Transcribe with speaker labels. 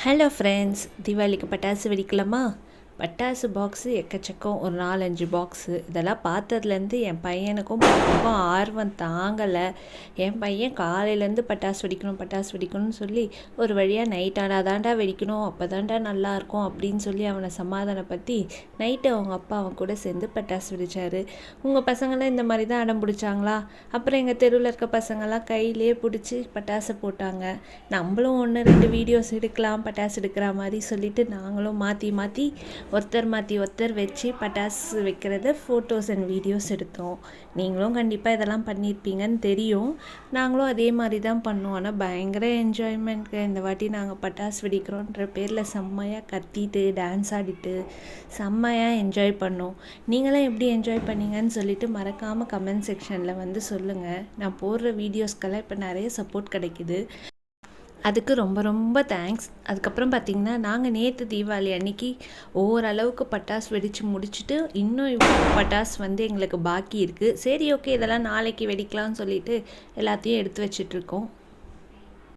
Speaker 1: Hello friends, தீபாவளிக்கு பட்டாசு வெடிக்கலாமா? பட்டாசு பாக்ஸு எக்கச்சக்கம், ஒரு 4-5 பாக்ஸு. இதெல்லாம் பார்த்ததுலேருந்து என் பையனுக்கும் பாப்பாவுக்கும் ஆர்வம் தாங்கலை. என் பையன் காலையிலேருந்து பட்டாசு வெடிக்கணும்னு சொல்லி ஒரு வழியாக நைட் ஆனால் தாண்டா வெடிக்கணும், அப்போ தாண்டா நல்லாயிருக்கும் அப்படின்னு சொல்லி அவனை சமாதானப்படுத்தி நைட்டு அவங்க அப்பா அவன் கூட சேர்ந்து பட்டாசு வெடித்தார். உங்கள் பசங்களாம் இந்த மாதிரி தான் அடம் பிடிச்சாங்களா? அப்புறம் எங்கள் தெருவில் இருக்க பசங்கள்லாம் கையிலே பிடிச்சி பட்டாசு போட்டாங்க. நம்மளும் 1-2 வீடியோஸ் எடுக்கலாம் பட்டாசு எடுக்கிற மாதிரி சொல்லிட்டு நாங்களும் மாற்றி ஒருத்தர் வச்சு பட்டாசு வைக்கிறத ஃபோட்டோஸ் அண்ட் வீடியோஸ் எடுத்தோம். நீங்களும் கண்டிப்பாக இதெல்லாம் பண்ணியிருப்பீங்கன்னு தெரியும். நாங்களும் அதே மாதிரி தான் பண்ணோம். ஆனால் பயங்கர என்ஜாய்மெண்ட்க்கு இந்த வாட்டி நாங்கள் பட்டாசு வெடிக்கிறோன்ற பேரில் செம்மையாக கத்திட்டு டான்ஸ் ஆடிட்டு செம்மையாக என்ஜாய் பண்ணோம். நீங்களாம் எப்படி என்ஜாய் பண்ணீங்கன்னு சொல்லிட்டு மறக்காமல் கமெண்ட் செக்ஷனில் வந்து சொல்லுங்கள். நான் போடுற வீடியோஸ்க்கெல்லாம் இப்போ நிறைய சப்போர்ட் கிடைக்குது. அதுக்கு ரொம்ப ரொம்ப தேங்க்ஸ். அதுக்கப்புறம் பார்த்திங்கன்னா, நாங்கள் நேற்று தீபாவளி அன்றைக்கி ஓரளவுக்கு பட்டாசு வெடித்து முடிச்சுட்டு இன்னும் பட்டாசு வந்து எங்களுக்கு பாக்கி இருக்குது. சரி, ஓகே, இதெல்லாம் நாளைக்கு வெடிக்கலாம்னு சொல்லிட்டு எல்லாத்தையும் எடுத்து வச்சிட்ருக்கோம்.